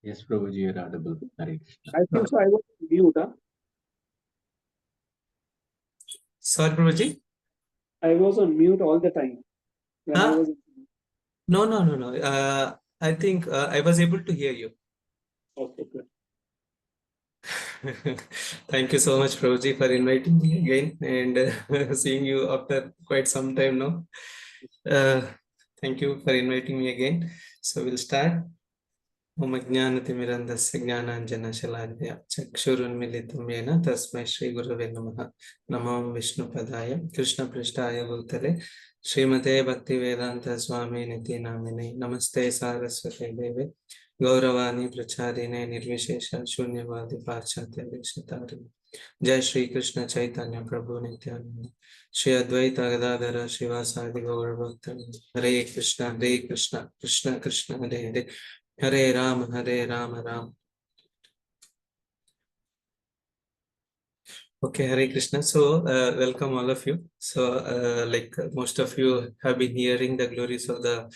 Yes, Prabhuji, you're audible. Hare Krishna. I think so. I was on mute. Huh? Sorry, Prabhuji. I was on mute all the time when I was. No. I think I was able to hear you. Okay, good. Thank you so much, Prabhuji, for inviting me again and seeing you after quite some time now. Thank you for inviting me again. So we'll start. Om Ajnanatimirandasya Jnananjana Chakshurunmilitam Yena Tasmai Shri Gurave Namaha Namo Vishnu Padaya Krishna Prishtaya Bhutale Srimate Bhakti Vedanta Swami Niti Namine Namaste Saraswati Deve Gauravani Pracharine Nirvishesha Shunyavadi Pachatya Vishatari Jai Shri Krishna Chaitanya Prabhu Nityananda Shri Advaita Gadadhara Shivasadi Gaur Bhakta Hare Krishna Krishna Krishna Hare Hare Hare Ram, Ram. Okay, Hare Krishna. So, welcome all of you. So, like most of you have been hearing the glories of the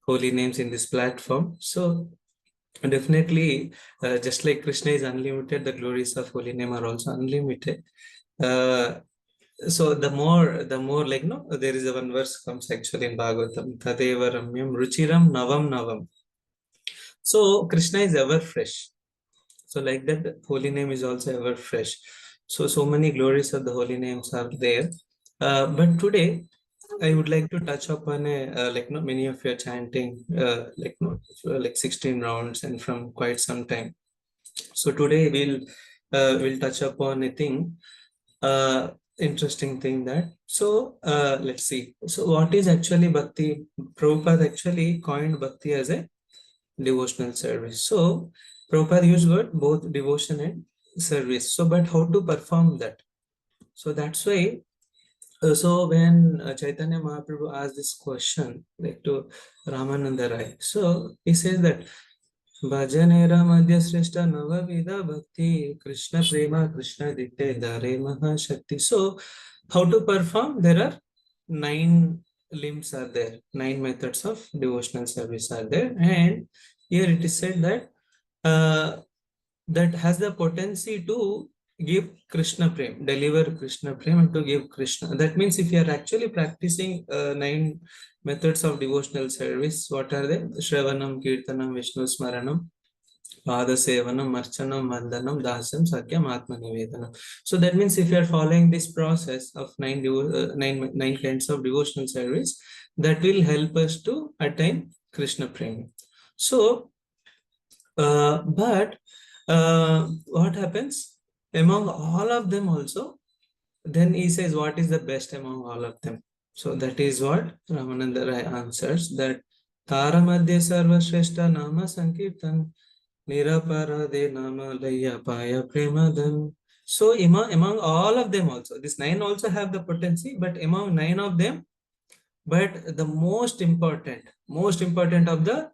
holy names in this platform. So, definitely, just like Krishna is unlimited, the glories of holy name are also unlimited. So the more like no, there is a one verse comes actually in Bhagavatam, Tadeva Ramyam Ruchiram Navam. So Krishna is ever fresh. So like that, the holy name is also ever fresh. So many glories of the holy names are there. But today, I would like to touch upon like no many of you are chanting like no like 16 rounds and from quite some time. So today we'll touch upon a thing, interesting thing that. So let's see. So what is actually bhakti? Prabhupada actually coined bhakti as a devotional service. So Prabhupada used word both devotion and service. So, but how to perform that? So that's why. So when Chaitanya Mahaprabhu asked this question like to Ramananda Rai, so he says that Bhajanera Madhya Sreshta Nava Vida Bhakti Krishna Prema Krishna Ditte Dare Mahashakti. So how to perform? There are 9 limbs are there, 9 methods of devotional service are there, and here it is said that that has the potency to give Krishna Prem, deliver Krishna Prem and to give Krishna. That means if you are actually practicing 9 methods of devotional service, what are they? Shravanam, Kirtanam, Vishnu Smaranam, Pada Sevanam, Marchanam, Vandanam, Dasam, Sakyam, Atma Nivedanam. So that means if you are following this process of 9 kinds of devotional service, that will help us to attain Krishna Prem. So, but what happens among all of them also? Then he says, what is the best among all of them? So that is what Ramananda Rai answers, that Tara Madhya Sarva Shrestha Nama Sankirtan Niraparade Nama Laya Paya Premadan. So among all of them also, these 9 also have the potency, but among 9 of them, but the most important of the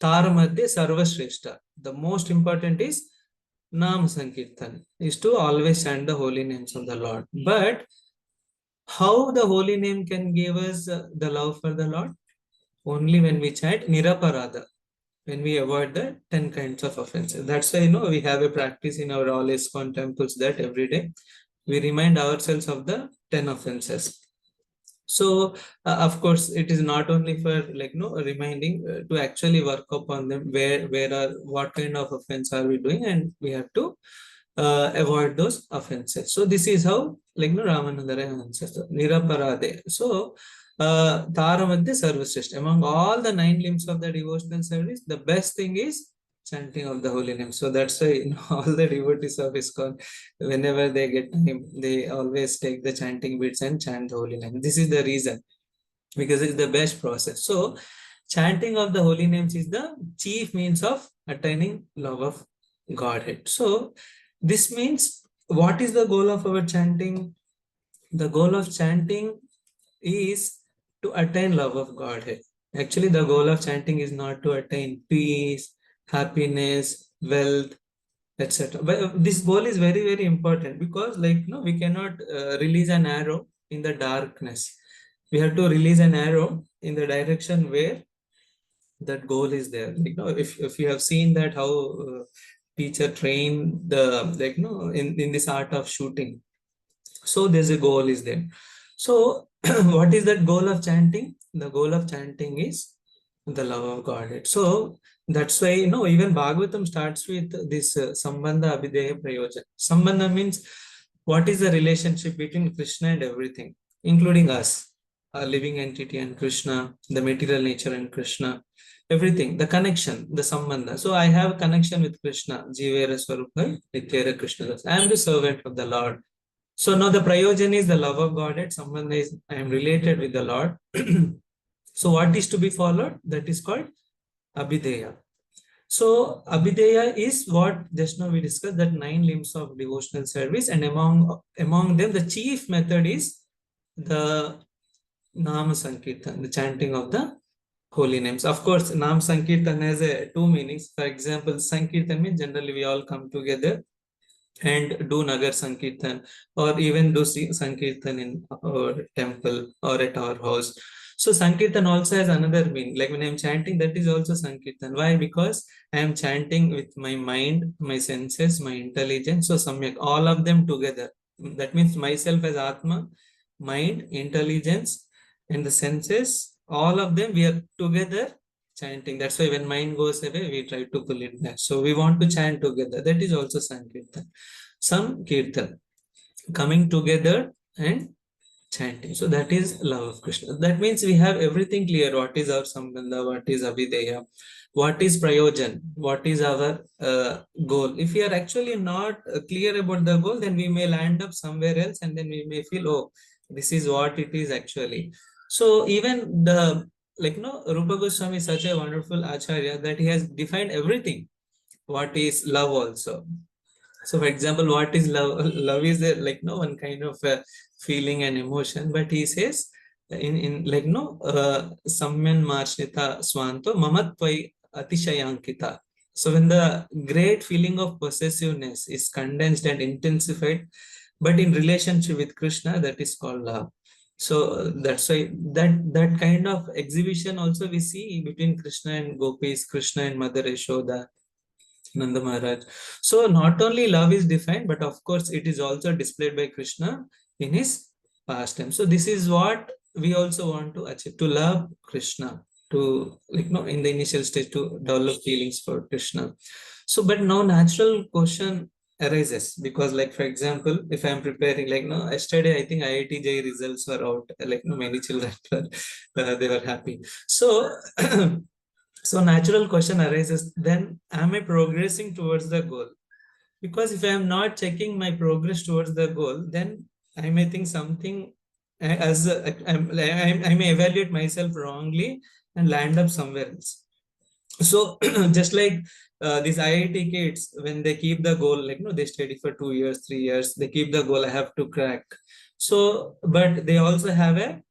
Tara Madhya Sarva Shrestha, the most important is Nam Sankirtan, is to always chant the holy names of the Lord. But how the holy name can give us the love for the Lord? Only when we chant Niraparada, when we avoid the 10 kinds of offenses. That's why we have a practice in our all ISKCON temples that every day we remind ourselves of the 10 offenses. So of course it is not only for like reminding to actually work upon them, where are what kind of offense are we doing, and we have to avoid those offenses. So this is how like Ramananda Rai answers Niraparade. So Tara Madhya Sarvasreshta, among all the 9 limbs of the devotional service, the best thing is chanting of the holy name. So that's why all the devotees of ISKCON, whenever they get time, they always take the chanting bits and chant the holy name. This is the reason, because it's the best process. So chanting of the holy names is the chief means of attaining love of Godhead. So this means, what is the goal of our chanting? The goal of chanting is to attain love of Godhead. Actually, the goal of chanting is not to attain peace, happiness, wealth, etc. But this goal is very, very important, because like we cannot release an arrow in the darkness. We have to release an arrow in the direction where that goal is there. Like, if you have seen that how teacher train the, like, in this art of shooting, so there's a goal is there. So what is that goal of chanting? The goal of chanting is the love of God. So that's why, even Bhagavatam starts with this Sambandha Abhideya Prayojan. Sambandha means what is the relationship between Krishna and everything, including us, a living entity and Krishna, the material nature and Krishna, everything, the connection, the Sambandha. So I have a connection with Krishna, Jivera Swarupa, Nityera Krishna. I am the servant of the Lord. So now the prayojan is the love of Godhead. Someone is, I am related with the Lord. So what is to be followed? That is called Abhideya. So Abhideya is what just now we discussed, that 9 limbs of devotional service, and among them the chief method is the Nama Sankirtan, the chanting of the holy names. Of course, Nam Sankirtan has two meanings. For example, Sankirtan means generally we all come together and do Nagar Sankirtan, or even do Sankirtan in our temple or at our house. So Sankirtan also has another meaning. Like when I'm chanting, that is also Sankirtan. Why? Because I am chanting with my mind, my senses, my intelligence. So Samyak, all of them together. That means myself as Atma, mind, intelligence, and the senses, all of them, we are together chanting. That's why when mind goes away, we try to pull it back. So we want to chant together. That is also Sankirtan. Some Kirtan, coming together and chanting. So that is love of Krishna. That means we have everything clear. What is our Sambandha? What is Abhideya? What is Prayojan? What is our goal? If we are actually not clear about the goal, then we may land up somewhere else, and then we may feel, oh, this is what it is actually. So even the, Rupa Goswami is such a wonderful Acharya that he has defined everything. What is love also? So for example, what is love? Love is one kind of feeling and emotion, but he says in Samyan Marshnita Swanto Mamatvai Atishayankita. So when the great feeling of possessiveness is condensed and intensified, but in relationship with Krishna, that is called love. So that's why that kind of exhibition also we see between Krishna and Gopis, Krishna and Mother Yashoda, Nanda Maharaj. So not only love is defined, but of course it is also displayed by Krishna in his pastime. So this is what we also want to achieve, to love Krishna, to in the initial stage to develop feelings for Krishna. So but now natural question arises, because for example, if I am preparing, yesterday I think IIT JEE results were out, many children were they were happy. So so natural question arises, then am I progressing towards the goal? Because if I am not checking my progress towards the goal, then I may think something I may evaluate myself wrongly and land up somewhere else. So just like these IIT kids, when they keep the goal, they study for 2 years, 3 years, they keep the goal, I have to crack. So, but they also have a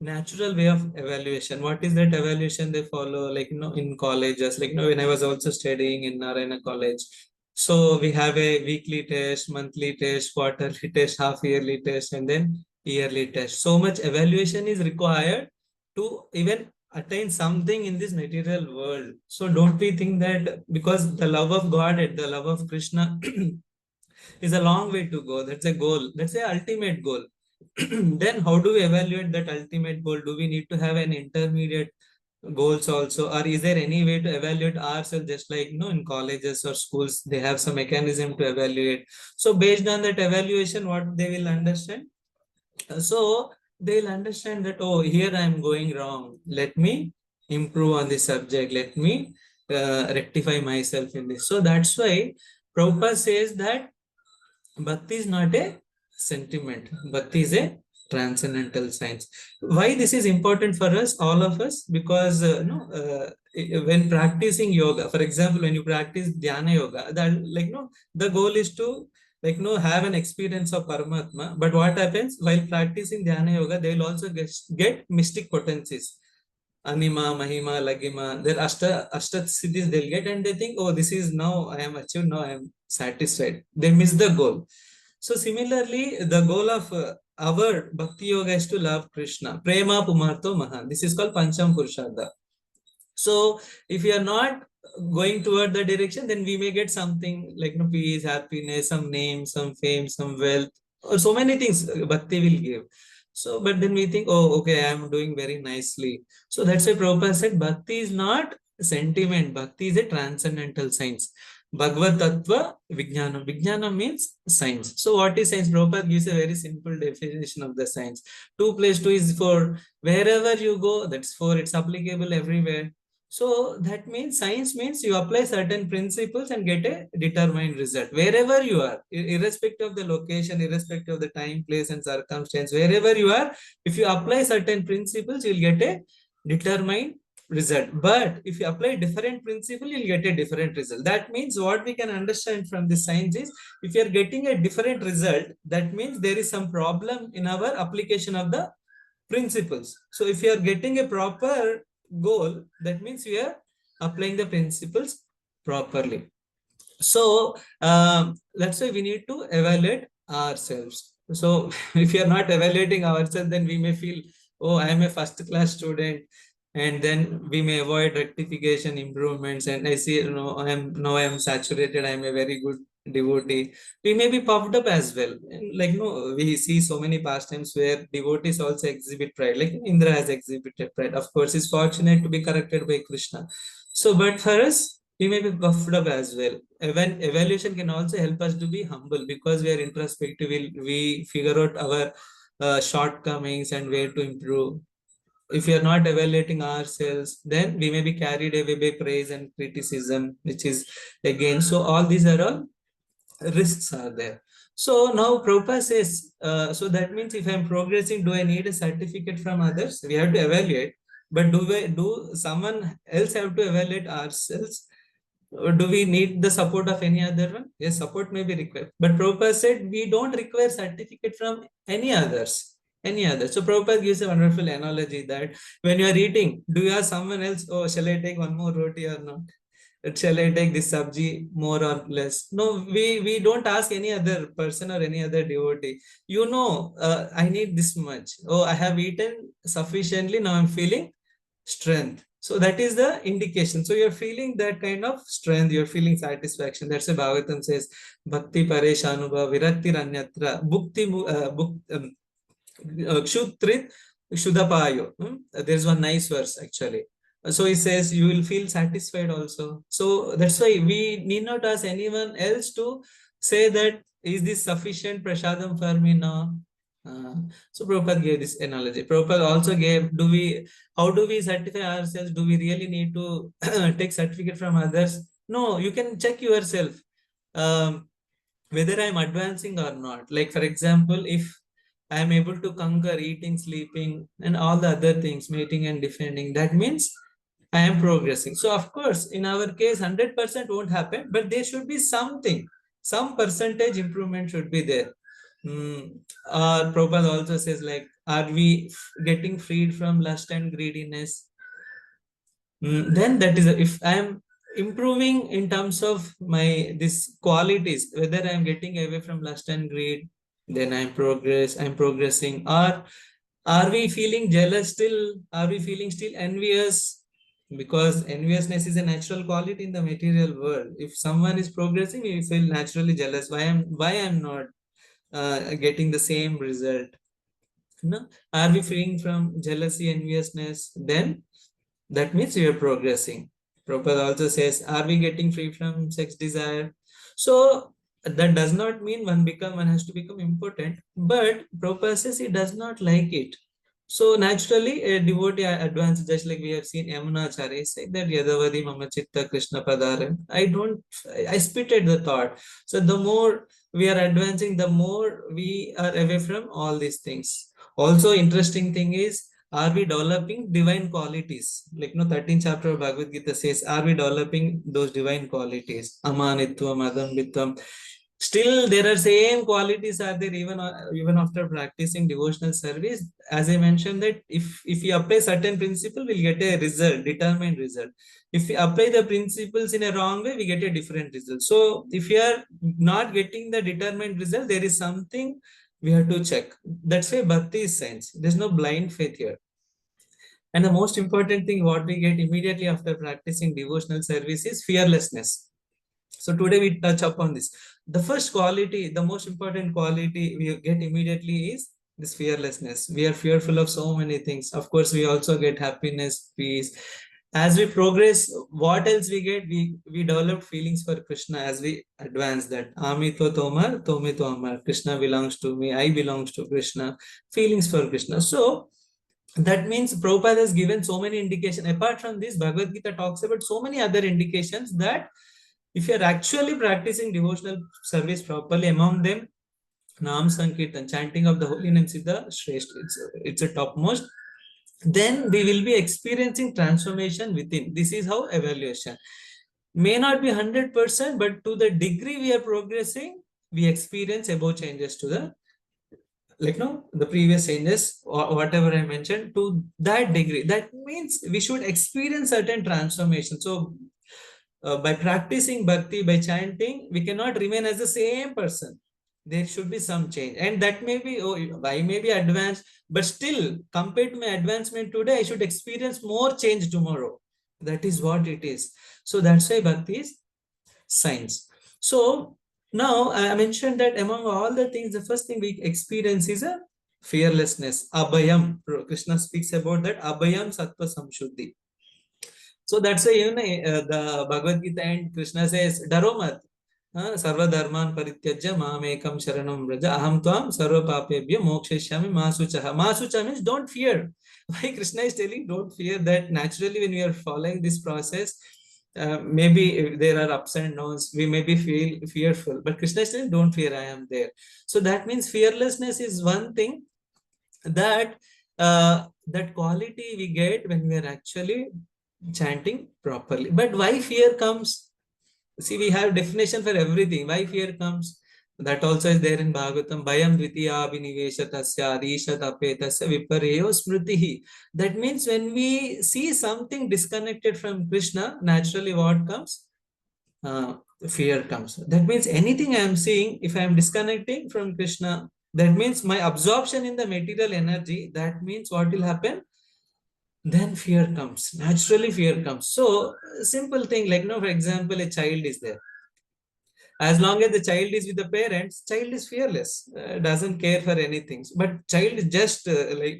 natural way of evaluation. What is that evaluation they follow? In colleges, when I was also studying in Narayana College. So we have a weekly test, monthly test, quarterly test, half yearly test, and then yearly test. So much evaluation is required to even attain something in this material world. So don't we think that because the love of God and the love of Krishna is a long way to go. That's a goal. That's the ultimate goal. Then how do we evaluate that ultimate goal? Do we need to have an intermediate goals also, or is there any way to evaluate ourselves, just like in colleges or schools they have some mechanism to evaluate? So based on that evaluation, what they will understand, so they'll understand that, oh, here I am going wrong, let me improve on this subject, let me rectify myself in this. So that's why Prabhupada says that Bhakti is not a sentiment. Bhakti is a transcendental science. Why this is important for us, all of us? Because when practicing yoga, for example, when you practice dhyana yoga, that the goal is to have an experience of Paramatma. But what happens while practicing dhyana yoga, they will also get mystic potencies. Anima, Mahima, Lagima, their Ashta siddhis they'll get, and they think, oh, this is now I am achieved, now I am satisfied. They miss the goal. So similarly, the goal of our Bhakti Yoga is to love Krishna. Prema Pumarto Maha. This is called Pancham Purushartha. So if we are not going toward the direction, then we may get something like peace, happiness, some name, some fame, some wealth, or so many things bhakti will give. So, but then we think, oh, okay, I am doing very nicely. So that's why Prabhupada said bhakti is not sentiment, bhakti is a transcendental science. Bhagavad Tattva Vijnana. Vijnana means science. So what is science? Prabhupada gives a very simple definition of the science. 2 plus 2 is 4. Wherever you go, that's 4. It's applicable everywhere. So that means science means you apply certain principles and get a determined result. Wherever you are, irrespective of the location, irrespective of the time, place, and circumstance, wherever you are, if you apply certain principles, you'll get a determined result. But if you apply different principle, you'll get a different result. That means what we can understand from this science is, if you are getting a different result, that means there is some problem in our application of the principles. So if you are getting a proper goal, that means we are applying the principles properly. So that's why we need to evaluate ourselves. So if you are not evaluating ourselves, then we may feel, oh, I am a first class student, and then we may avoid rectification, improvements, and I see, I am saturated, I am a very good devotee. We may be puffed up as well. And like, we see so many pastimes where devotees also exhibit pride, like Indra has exhibited pride. Of course, he's fortunate to be corrected by Krishna. So, but for us, we may be puffed up as well. When evaluation can also help us to be humble, because we are introspective, we figure out our shortcomings and where to improve. If we are not evaluating ourselves, then we may be carried away by praise and criticism, which is again. So all these are all risks are there. So now Prabhupada says, so that means if I'm progressing, do I need a certificate from others? We have to evaluate, but do someone else have to evaluate ourselves? Or do we need the support of any other one? Yes, support may be required. But Prabhupada said we don't require certificate from any others. Any other. So Prabhupada gives a wonderful analogy that when you are eating, do you ask someone else, oh, shall I take one more roti or not? Shall I take this sabji more or less? No, we don't ask any other person or any other devotee. I need this much. Oh, I have eaten sufficiently. Now I'm feeling strength. So that is the indication. So you're feeling that kind of strength, you're feeling satisfaction. That's why Bhagavatam says, Bhakti Pareshanubha Virakti Ranyatra Bhukti Kshutrit Shudapayo. There's one nice verse actually. So he says you will feel satisfied also. So that's why we need not ask anyone else to say that is this sufficient prasadam for me now. So Prabhupada gave this analogy. Prabhupada also gave, how do we certify ourselves? Do we really need to take certificate from others? No, you can check yourself whether I'm advancing or not. Like for example, if I am able to conquer eating, sleeping, and all the other things, mating and defending, that means I am progressing. So of course, in our case, 100% won't happen, but there should be something, some percentage improvement should be there. Prabhupada also says, like, are we getting freed from lust and greediness? Then that is, if I am improving in terms of my these qualities, whether I am getting away from lust and greed, then I'm progressing. Or are we feeling jealous still? Are we feeling still envious? Because enviousness is a natural quality in the material world. If someone is progressing, we feel naturally jealous. Why I'm not getting the same result? No? Are we freeing from jealousy, enviousness? Then that means we are progressing. Prabhupada also says, are we getting free from sex desire? So that does not mean one has to become important, but Prabhupada says he does not like it. So naturally, a devotee advances, just like we have seen Yamunacharya say that Yadavadi Mama Chitta Krishna Padare. I spitted the thought. So the more we are advancing, the more we are away from all these things. Also, interesting thing is, are we developing divine qualities? Like 13th chapter of Bhagavad Gita says, are we developing those divine qualities? Amanitvam, Adambitvam. Still, there are same qualities are there even after practicing devotional service. As I mentioned that if we apply certain principle, we'll get a result, determined result. If we apply the principles in a wrong way, we get a different result. So if you are not getting the determined result, there is something we have to check. That's why bhakti is science. There's no blind faith here. And the most important thing what we get immediately after practicing devotional service is fearlessness. So today we touch upon this. The first quality, the most important quality we get immediately is this fearlessness. We are fearful of so many things. Of course, we also get happiness, peace. As we progress, what else we get? We develop feelings for Krishna as we advance that. Ami to tomar, tome to amar. Krishna belongs to me, I belongs to Krishna. Feelings for Krishna. So that means Prabhupada has given so many indications. Apart from this, Bhagavad Gita talks about so many other indications that if you are actually practicing devotional service properly, among them, Nam Sankirtan, chanting of the holy names is the Shrestha. It's a topmost. Then we will be experiencing transformation within. This is how evaluation. May not be 100%, but to the degree we are progressing, we experience above changes to the the previous changes or whatever I mentioned to that degree. That means we should experience certain transformation. So by practicing bhakti, by chanting, we cannot remain as the same person. There should be some change, and that may be, oh, I may be advanced, but still compared to my advancement today, I should experience more change tomorrow. That is what it is. So that's why bhakti is science. So now I mentioned that among all the things, the first thing we experience is a fearlessness, abhayam. Krishna speaks about that, abhayam sattva samshuddhi. So that's why even the Bhagavad Gita and Krishna says, Daro mat, sarva dharman parityajya mamekam sharanam vraja aham tvam sarva papebhyo moksheshyami masuchaha. Masucha means don't fear. Why Krishna is telling don't fear? That naturally when we are following this process, maybe there are ups and downs, we maybe feel fearful, but Krishna is saying don't fear, I am there. So that means fearlessness is one thing that that quality we get when we are actually chanting properly. But why fear comes? See, we have definition for everything. Why fear comes? That also is there in Bhagavatam. Bhayam dvitiya abhiniveshatasya adishat vipareyo smritihi. That means when we see something disconnected from Krishna, naturally what comes? Fear comes. That means anything I am seeing, if I am disconnecting from Krishna, that means my absorption in the material energy, that means what will happen? Then fear comes. Naturally fear comes. So simple thing like, for example, a child is there. As long as the child is with the parents, child is fearless, doesn't care for anything. But child just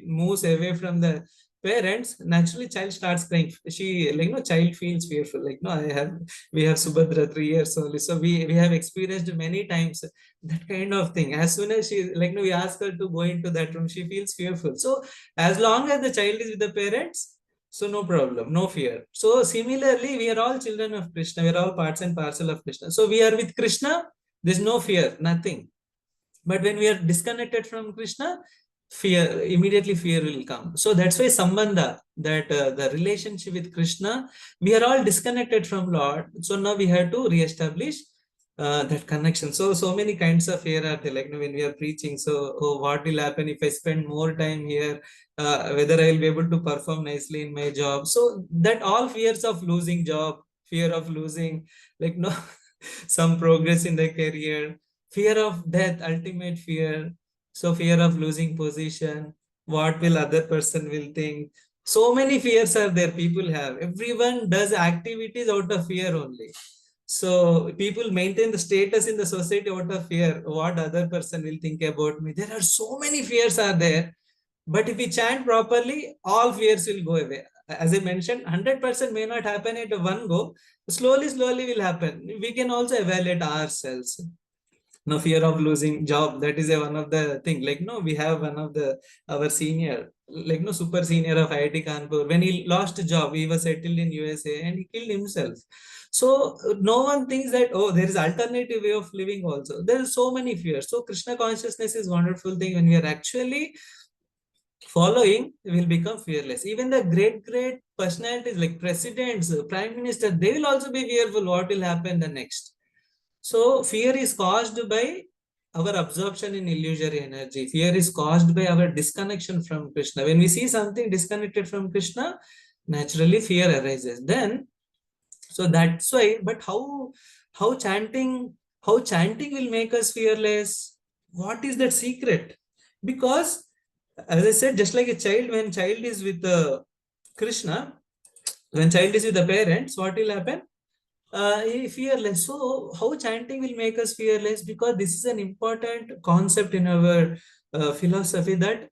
moves away from the parents, naturally child starts crying. She child feels fearful. We have Subhadra 3 years only, so we have experienced many times that kind of thing. As soon as she we ask her to go into that room, she feels fearful. So as long as the child is with the parents, so no problem, no fear. So similarly, we are all children of Krishna. We are all parts and parcel of Krishna. So we are with Krishna. There's no fear, nothing. But when we are disconnected from Krishna, immediately fear will come. So that's why sambandha, that the relationship with Krishna, we are all disconnected from Lord. So now we have to reestablish that connection. So many kinds of fear are there. When we are preaching, so what will happen if I spend more time here? Whether I will be able to perform nicely in my job. So that all fears of losing job, fear of losing some progress in the career, fear of death, ultimate fear. So fear of losing position, what will other person will think. So many fears are there people have. Everyone does activities out of fear only. So people maintain the status in the society out of fear. What other person will think about me? There are so many fears are there. But if we chant properly, all fears will go away. As I mentioned, 100% may not happen at one go. Slowly will happen. We can also evaluate ourselves. No fear of losing job. That is one of the thing. We have one of our senior, super senior of IIT Kanpur. When he lost a job, he was settled in USA and he killed himself. So no one thinks that, oh, there is alternative way of living also. There are so many fears. So Krishna consciousness is wonderful thing. When we are actually following, will become fearless. Even the great personalities like presidents, prime minister, they will also be fearful what will happen the next. So fear is caused by our absorption in illusory energy. Fear is caused by our disconnection from Krishna. When we see something disconnected from Krishna, naturally fear arises. Then, so that's why. But how chanting will make us fearless? What is that secret? Because as I said, just like a child, when child is with Krishna, when child is with the parents, what will happen? Fearless. So, how chanting will make us fearless? Because this is an important concept in our philosophy that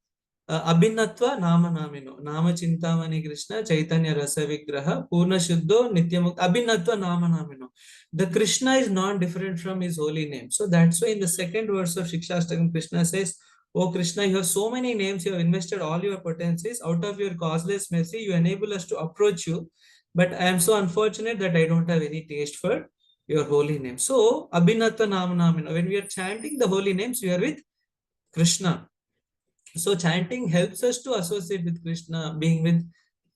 abhinatva nama namino, nama chintamani Krishna, Chaitanya rasa vigraha, purna shuddho, nityamukta, abhinatva nama namino. The Krishna is non-different from his holy name. So that's why in the second verse of Shikshastakam, Krishna says, "Oh Krishna, you have so many names, you have invested all your potencies. Out of your causeless mercy, you enable us to approach you. But I am so unfortunate that I don't have any taste for your holy name." So, Abhinatva Namanamina, when we are chanting the holy names, we are with Krishna. So, chanting helps us to associate with Krishna, being with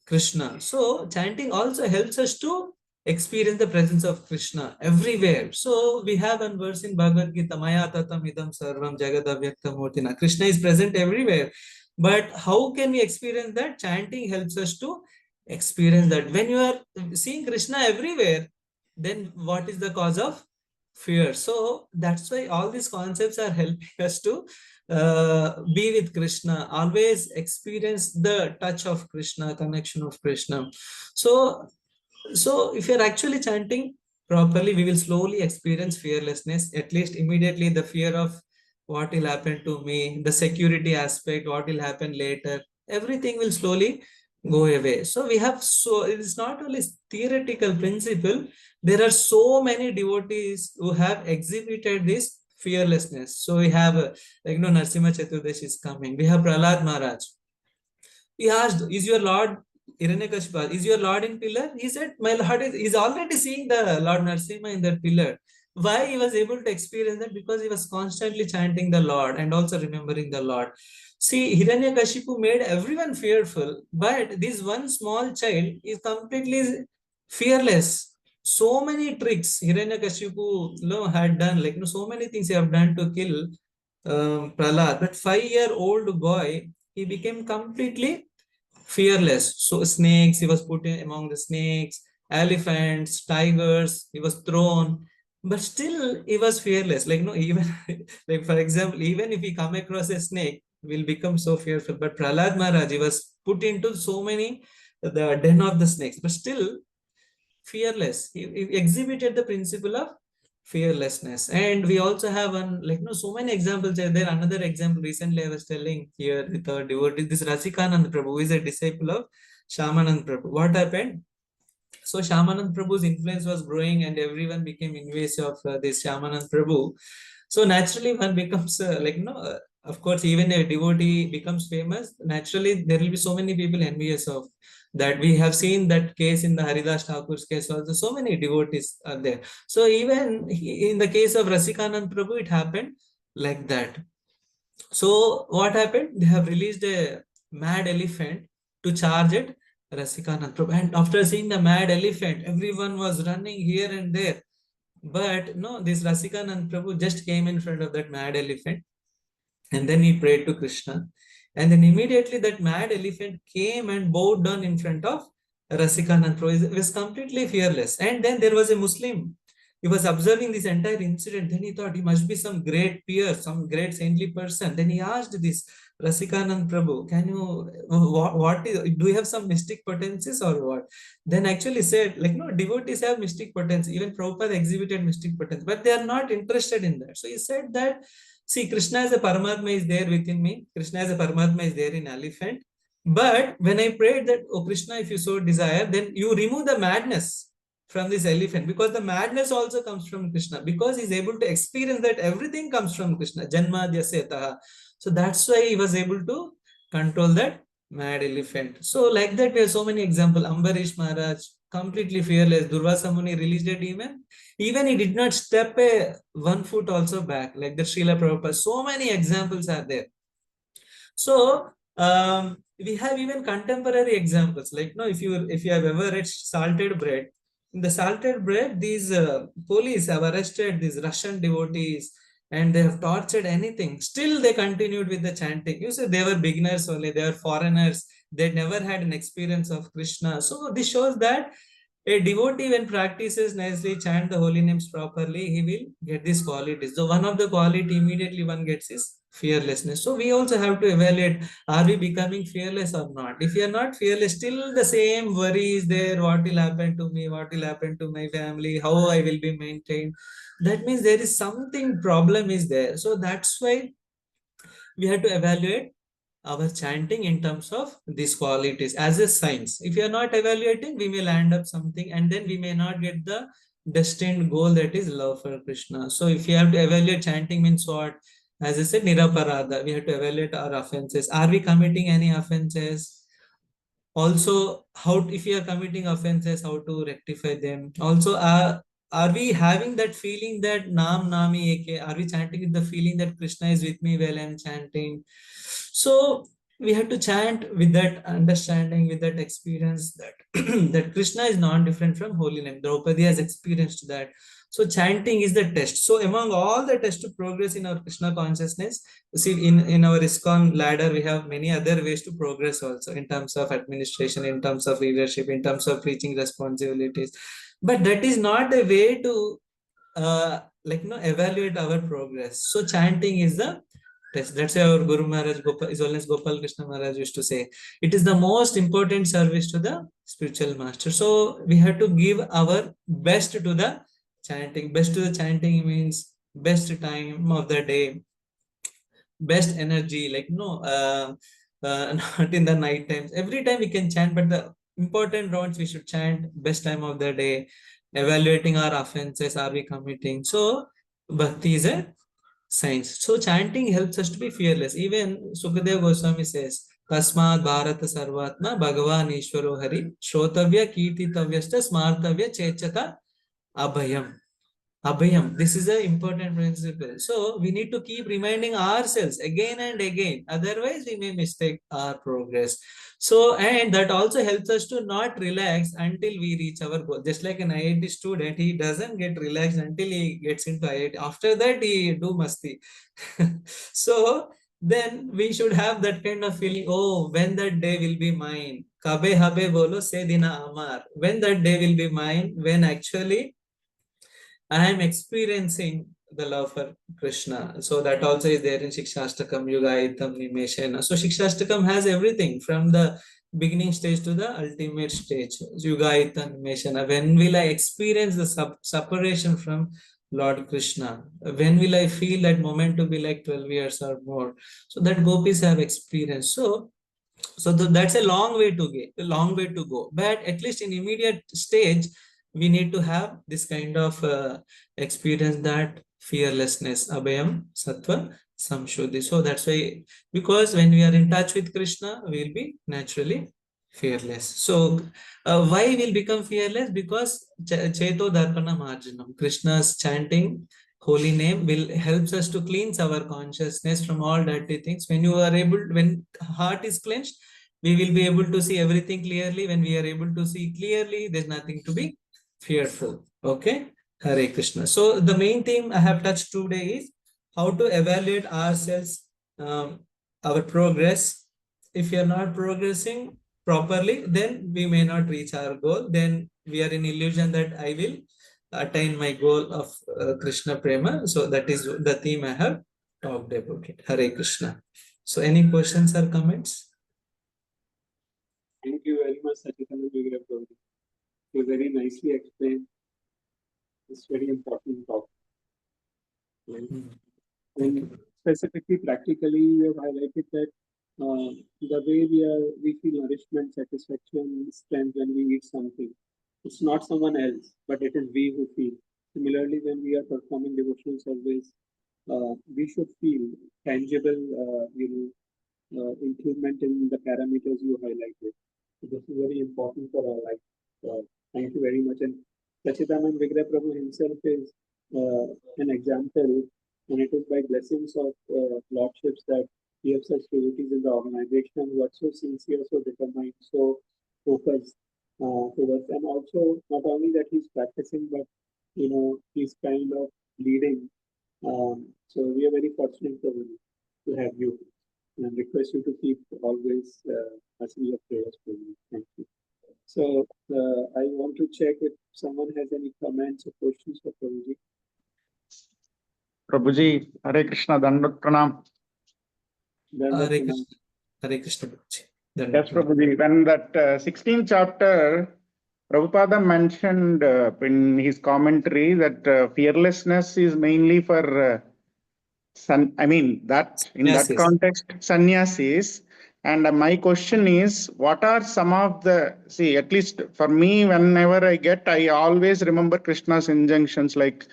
Krishna. So, chanting also helps us to experience the presence of Krishna everywhere. So, we have one verse in Bhagavad Gita, Maya tatam idam sarvam jagadavyaktam murtina. Krishna is present everywhere. But how can we experience that? Chanting helps us to experience that. When you are seeing Krishna everywhere, then what is the cause of fear? So that's why all these concepts are helping us to be with Krishna, always experience the touch of Krishna, connection of Krishna. So if you're actually chanting properly, we will slowly experience fearlessness. At least immediately the fear of what will happen to me, the security aspect, what will happen later, everything will slowly go away. So we have, so it is not only theoretical principle, there are so many devotees who have exhibited this fearlessness. So we have Narsimha Chaturdashi is coming, we have Prahlad Maharaj. He asked, "Is your Lord Hiranyakashipu, is your Lord in pillar?" He said, "My Lord is already seeing the Lord Narsimha in that pillar." Why he was able to experience that? Because he was constantly chanting the Lord and also remembering the Lord. See, Hiranyakashipu made everyone fearful, but this one small child is completely fearless. So many tricks Hiranyakashipu had done, so many things he have done to kill Prahlad. But 5-year-old boy, he became completely fearless. So snakes, he was put in among the snakes, elephants, tigers, he was thrown, but still he was fearless. Even for example, even if he come across a snake, will become so fearful. But Prahlad Maharaj, he was put into so many the den of the snakes, but still fearless. He exhibited the principle of fearlessness. And we also have one, so many examples are there. Another example recently I was telling here with our devotee, this Rasikanand Prabhu, who is a disciple of Shyamanand Prabhu. What happened? So Shyamanand Prabhu's influence was growing and everyone became envious of this Shyamanand Prabhu. So naturally one becomes of course, even a devotee becomes famous, naturally there will be so many people envious of that. We have seen that case in the Haridas Thakur's case also, so many devotees are there. So even in the case of Rasikanand Prabhu, it happened like that. So what happened? They have released a mad elephant to charge at Rasikanand Prabhu. And after seeing the mad elephant, everyone was running here and there. But no, this Rasikanand Prabhu just came in front of that mad elephant. And then he prayed to Krishna. And then immediately that mad elephant came and bowed down in front of Rasikanand Prabhu. He was completely fearless. And then there was a Muslim. He was observing this entire incident. Then he thought he must be some great peer, some great saintly person. Then he asked this Rasikanand Prabhu, "Can you, do you have some mystic potencies or what?" Then actually said, no, devotees have mystic potency. Even Prabhupada exhibited mystic potency, but they are not interested in that. So he said that, see, Krishna as a Paramatma is there within me. Krishna as a Paramatma is there in elephant. But when I prayed that, "Oh Krishna, if you so desire, then you remove the madness from this elephant," because the madness also comes from Krishna, because he's able to experience that everything comes from Krishna. Janma Dyasetaha. So that's why he was able to control that mad elephant. So like that, we have so many examples. Ambarish Maharaj, completely fearless. Durvasa Muni released a demon. Even he did not step 1 foot also back, like the Srila Prabhupada. So many examples are there. So we have even contemporary examples. If you have ever read salted bread, in the salted bread, these police have arrested these Russian devotees and they have tortured anything. Still, they continued with the chanting. You say they were beginners only, they were foreigners, they never had an experience of Krishna. So this shows that A devotee, when practices nicely, chant the holy names properly, he will get these qualities. So one of the quality immediately one gets is fearlessness. So we also have to evaluate, are we becoming fearless or not? If we are not fearless, still the same worry is there. What will happen to me? What will happen to my family? How I will be maintained? That means there is something problem is there. So that's why we have to evaluate our chanting in terms of these qualities as a science. If you are not evaluating, we may land up something and then we may not get the destined goal, that is love for Krishna. So if you have to evaluate, chanting means what? As I said, niraparada. We have to evaluate our offenses. Are we committing any offenses? Also, how, if you are committing offenses, how to rectify them? Also, are we having that feeling that nam nami eke, are we chanting with the feeling that Krishna is with me while I'm chanting? So we have to chant with that understanding, with that experience, that that Krishna is not different from holy name. Draupadi has experienced that. So chanting is the test. So among all the tests to progress in our Krishna consciousness, see, in our ISKCON ladder, we have many other ways to progress also, in terms of administration, in terms of leadership, in terms of reaching responsibilities. But that is not a way to evaluate our progress. So chanting is the test. That's why our Guru Maharaj Gopal, is always Gopal Krishna Maharaj used to say, it is the most important service to the spiritual master. So we have to give our best to the chanting. Best to the chanting means best time of the day, best energy, not in the night times. Every time we can chant, but the important rounds we should chant best time of the day, evaluating our offenses, are we committing? So bhakti is a science. So chanting helps us to be fearless. Even Sukadev Goswami says, Tasmat Bharata Sarvatma Bhagavan Ishwaro Hari Shrotavya Kirtitavyasta Smartavya Chechata Abhayam. Abhayam. This is an important principle. So we need to keep reminding ourselves again and again. Otherwise, we may mistake our progress. So, and that also helps us to not relax until we reach our goal. Just like an IIT student, he doesn't get relaxed until he gets into IIT. After that, he do masti. So then we should have that kind of feeling. Oh, when that day will be mine. Kabe habe bolo se dina amar. When that day will be mine, when actually I am experiencing the love for Krishna. So that also is there in Shikshashtakam, Yugayitam, Nimeshena. So Shikshashtakam has everything from the beginning stage to the ultimate stage. Yugayitam, Nimeshena. When will I experience the separation from Lord Krishna? When will I feel that moment to be like 12 years or more? So that gopis have experienced. So that's a long way to get, a long way to go. But at least in immediate stage, we need to have this kind of experience, that fearlessness, abhayam, sattva, samshuddhi. So that's why, because when we are in touch with Krishna, we will be naturally fearless. So why we'll become fearless? Because cheto darpana marjanam, Krishna's chanting holy name will helps us to cleanse our consciousness from all dirty things. When you are able, when heart is cleansed, we will be able to see everything clearly. When we are able to see clearly, there's nothing to be fearful. Okay, Hare Krishna. So the main theme I have touched today is how to evaluate ourselves, our progress. If you are not progressing properly, then we may not reach our goal. Then we are in illusion that I will attain my goal of Krishna Prema. So that is the theme I have talked about it. Hare Krishna. So any questions or comments? Thank you very much, Saccidananda Vigraha prabhuji. You very nicely explained this very important topic. And specifically, practically, you have highlighted that the way we feel nourishment, satisfaction, strength when we eat something. It's not someone else, but it is we who feel. Similarly, when we are performing devotional service, we should feel tangible, improvement in the parameters you highlighted. So this is very important for our life. Thank you very much. And Saccidananda Vigraha Prabhu himself is an example, and it is by blessings of lordships that we have such devotees in the organization who are so sincere, so determined, so focused towards, and also not only that he's practicing, but he's kind of leading. So we are very fortunate to have you, and request you to keep always asking your prayers for me. Thank you. So I want to check if someone has any comments or questions for Prabhuji. Prabhuji, Hare Krishna, Dandavat Pranam. Dandavat Hare Pranam. Krishna, Hare Krishna Prabhuji. Yes, Prabhuji. When that 16th chapter, Prabhupada mentioned in his commentary that fearlessness is mainly for that in that Sannyasis. context, sannyasis. And my question is, what are some of the, see, at least for me, whenever I always remember Krishna's injunctions like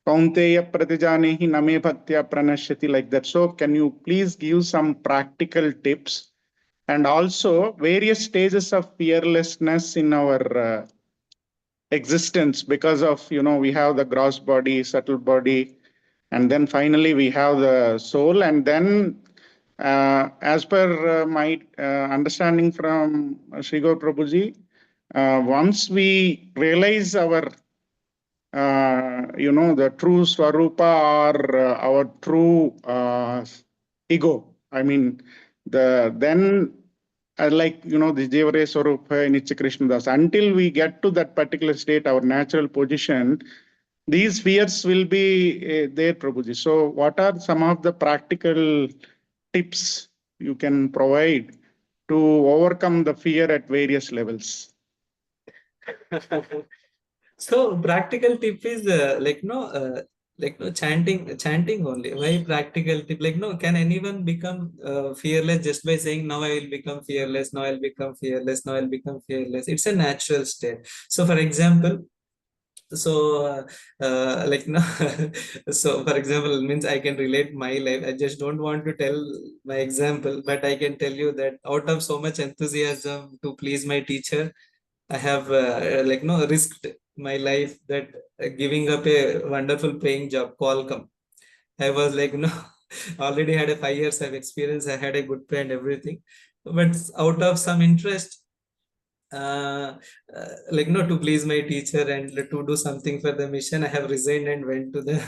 Kaunteya Pratijanehi Name Bhaktya Pranashyati, like that. So, can you please give some practical tips and also various stages of fearlessness in our existence? Because of, we have the gross body, subtle body, and then finally we have the soul. And then, as per my understanding from Sri Gaur Prabhuji, once we realize our the true Swarupa or our true ego. I mean, then the Jevare Swarupa Nitya Krishna Das. Until we get to that particular state, our natural position, these fears will be there, Prabhuji. So, what are some of the practical tips you can provide to overcome the fear at various levels? So practical tip is chanting only. Why practical tip? Can anyone become fearless just by saying, now I will become fearless, now I'll become fearless, now I'll become fearless? It's a natural state. So for example, so no so for example, means I can relate my life. I just don't want to tell my example, but I can tell you that out of so much enthusiasm to please my teacher, I have risked my life that giving up a wonderful paying job, Qualcomm. I was already had a 5 years of experience. I had a good pay and everything, but out of some interest, to please my teacher and to do something for the mission, I have resigned and went to the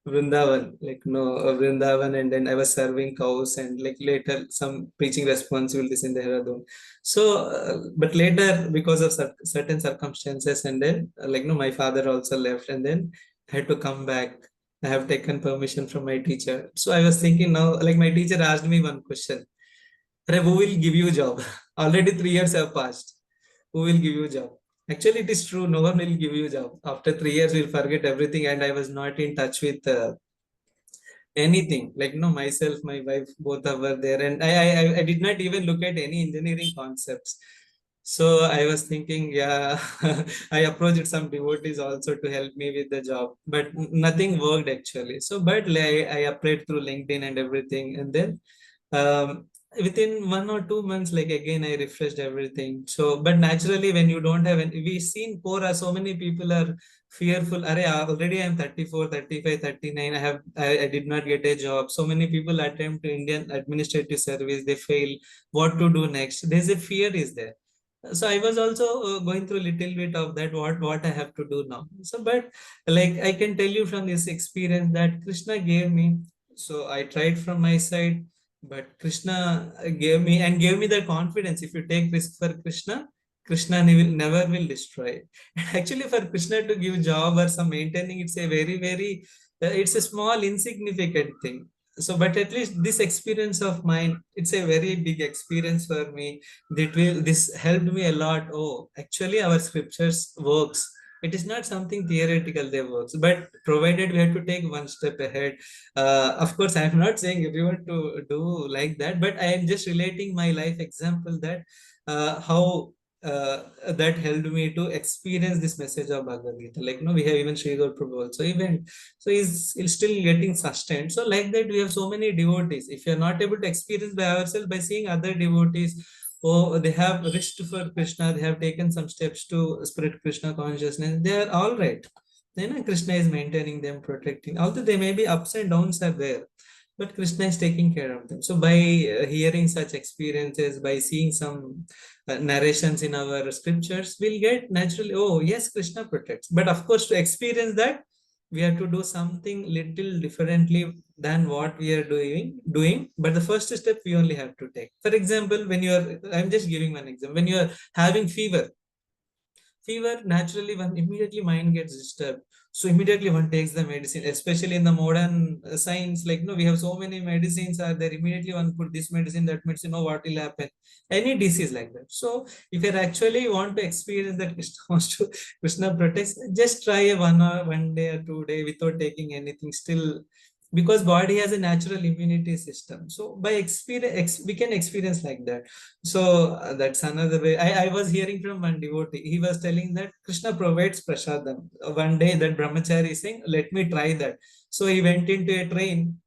Vrindavan, Vrindavan, and then I was serving cows and later some preaching responsibilities in Dehradun. So, but later because of certain circumstances, and then my father also left, and then I had to come back. I have taken permission from my teacher. So I was thinking now, my teacher asked me one question: who will give you job? Already 3 years have passed. Who will give you job? Actually, it is true. No one will give you job. After 3 years, we'll forget everything. And I was not in touch with anything. Myself, my wife, both were there, and I did not even look at any engineering concepts. So I was thinking, yeah, I approached some devotees also to help me with the job, but nothing worked actually. So, but I applied through LinkedIn and everything, and then within 1 or 2 months, again I refreshed everything. So, but naturally, when you don't have any, we seen Quora, so many people are fearful. Already I'm 34, 35, 39. I did not get a job. So many people attempt to Indian administrative service, they fail. What to do next? There's a fear is there. So I was also going through a little bit of that, what I have to do now. So, but I can tell you from this experience that Krishna gave me. So I tried from my side, but Krishna gave me the confidence. If you take risk for Krishna, Krishna will never will destroy. Actually, for Krishna to give job or some maintaining, it's a very it's a small insignificant thing. So, but at least this experience of mine, it's a very big experience for me. This helped me a lot. Oh, actually, our scriptures works. It is not something theoretical, they works, but provided we have to take one step ahead. Of course, I am not saying everyone to do like that, but I am just relating my life example that how that helped me to experience this message of Bhagavad Gita. We have even Sri Gaur Prabhu also even. So he's still getting sustained. So like that, we have so many devotees. If you are not able to experience by ourselves, by seeing other devotees, oh, they have wished for Krishna, they have taken some steps to spread Krishna consciousness, they are all right. Then Krishna is maintaining them, protecting. Although there may be ups and downs are there, but Krishna is taking care of them. So by hearing such experiences, by seeing some narrations in our scriptures, we'll get naturally, oh yes, Krishna protects. But of course, to experience that, we have to do something little differently than what we are doing. But the first step we only have to take. For example, when you are, I'm just giving one example. When you are having fever, naturally one immediately mind gets disturbed, so immediately one takes the medicine, especially in the modern science, like no, we have so many medicines are there, immediately one put this medicine, that medicine, oh, what will happen, any disease like that. So if you actually want to experience that Krishna wants to, Krishna protects, just try a 1 day or 2 day without taking anything, still, because body has a natural immunity system, so by experience we can experience like that. So that's another way. I was hearing from one devotee. He was telling that Krishna provides prasadam. One day that brahmachari is saying, let me try that. So he went into a train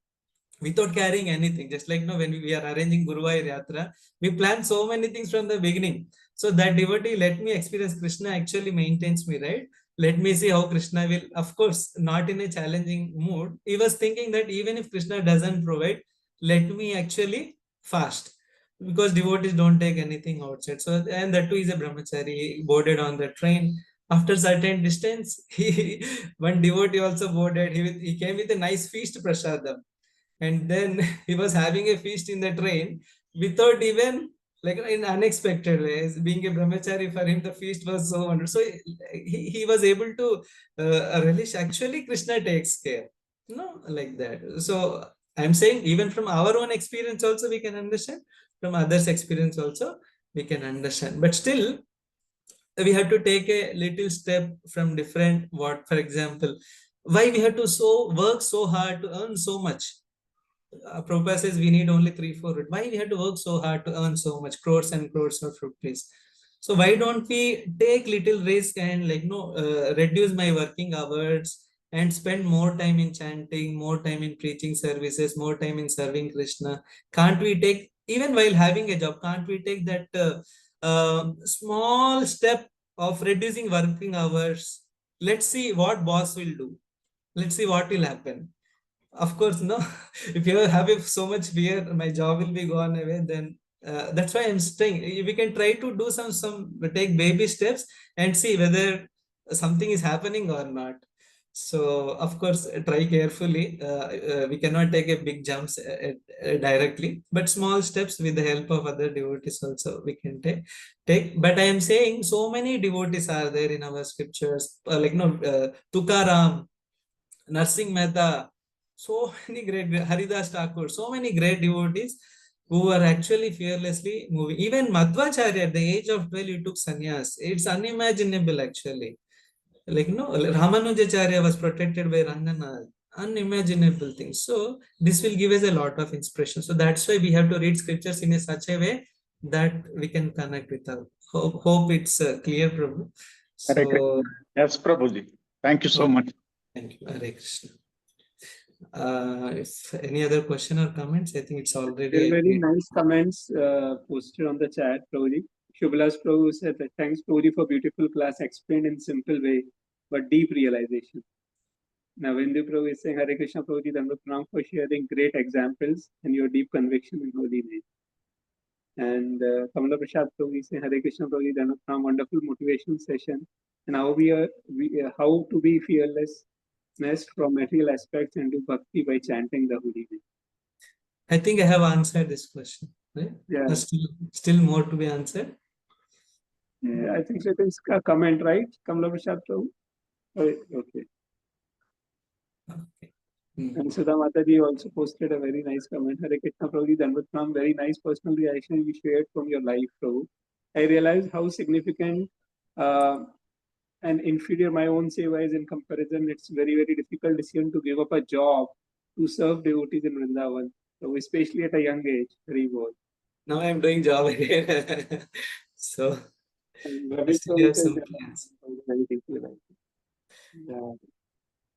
without carrying anything. Just like when we are arranging Guruvayur Yatra, we plan so many things from the beginning. So that devotee, let me experience Krishna actually maintains me, right? Let me see how Krishna will, of course, not in a challenging mood. He was thinking that even if Krishna doesn't provide, let me actually fast, because devotees don't take anything outside. So, and that too is a brahmachari, boarded on the train. After certain distance, one devotee also boarded. He came with a nice feast prasadam, and then he was having a feast in the train without even, like, in unexpected ways. Being a brahmachari, for him the feast was so wonderful, so he was able to relish. Actually Krishna takes care, like that. So I'm saying, even from our own experience also we can understand, from others experience also we can understand, but still we have to take a little step from different. What, for example, why we have to work so hard to earn so much? Prabhupada says we need only 3-4. Why we have to work so hard to earn so much, crores and crores of rupees? So why don't we take little risk and, like, reduce my working hours and spend more time in chanting, more time in preaching services, more time in serving Krishna? Can't we take, even while having a job, can't we take that small step of reducing working hours? Let's see what boss will do. Let's see what will happen. Of course, no. If you have so much fear, my job will be gone away, then that's why I'm saying we can try to do some take baby steps and see whether something is happening or not. So of course, try carefully. We cannot take a big jumps directly, but small steps with the help of other devotees also we can take. But I am saying so many devotees are there in our scriptures, Tukaram, Narsingh Mehta, so many great, Haridas Thakur, so many great devotees who are actually fearlessly moving. Even Madhvacharya, at the age of 12, he took sannyas. It's unimaginable, actually. Like, Ramanujacharya was protected by Ranganath. Unimaginable things. So this will give us a lot of inspiration. So that's why we have to read scriptures in such a way that we can connect with our. Hope it's clear, Prabhu. So, yes, Prabhuji. Thank you so much. thank you. Hare Krishna. If any other question or comments, I think it's already. There are very nice comments posted on the chat, Prabhuji. Shubhalas Prabhu said that thanks, Prabhuji, for beautiful class explained in simple way, but deep realization. Navindu Prabhu is saying, Hare Krishna, Prabhuji, Dandavat Pranam for sharing great examples and your deep conviction in holy name. And Kamala Prasad Prabhu is saying, Hare Krishna, Prabhuji, Dandavat Pranam, wonderful motivational session. And how how to be fearless from material aspects and do bhakti by chanting the holy name. I think I have answered this question, right? Yeah. There's still more to be answered. Yeah, I think so. It's a comment, right? Kamala Prasad Prabhu. Okay. Okay. And Sudha Mataji also posted a very nice comment. Hare Krishna Prabhuji, Dandavat Pranam, very nice personal reaction you shared from your life, Prabhu. I realized how significant and inferior my own seva is in comparison. It's very, very difficult decision to give up a job to serve devotees in Vrindavan. So especially at a young age, very well. Now I'm doing job again. So I still have some plans. Yeah.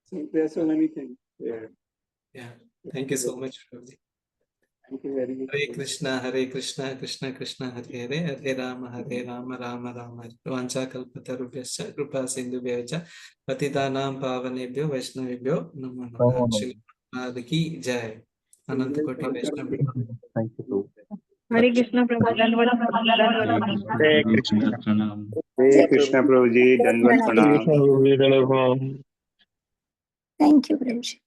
So there are so many things there. Yeah. Thank you so much, Prabhuji. Thank you very much. Hare Krishna, Krishna Krishna, Hare Hare, Hare Rama, Rama Rama, Vancha Kalpatarubhyascha, Krupa Sindhubhyacha, Patitanam Pavanebhyo, Vaishnavibhyo, Namo Namaha. Shri Prabhupada ki Jai. Ananta Koti Vaishnava. Thank you. Hare Krishna Prabhu, Hare Krishna. Hare Krishna Prabhuji, Dandavat Pranam. Thank you, Prabhuji.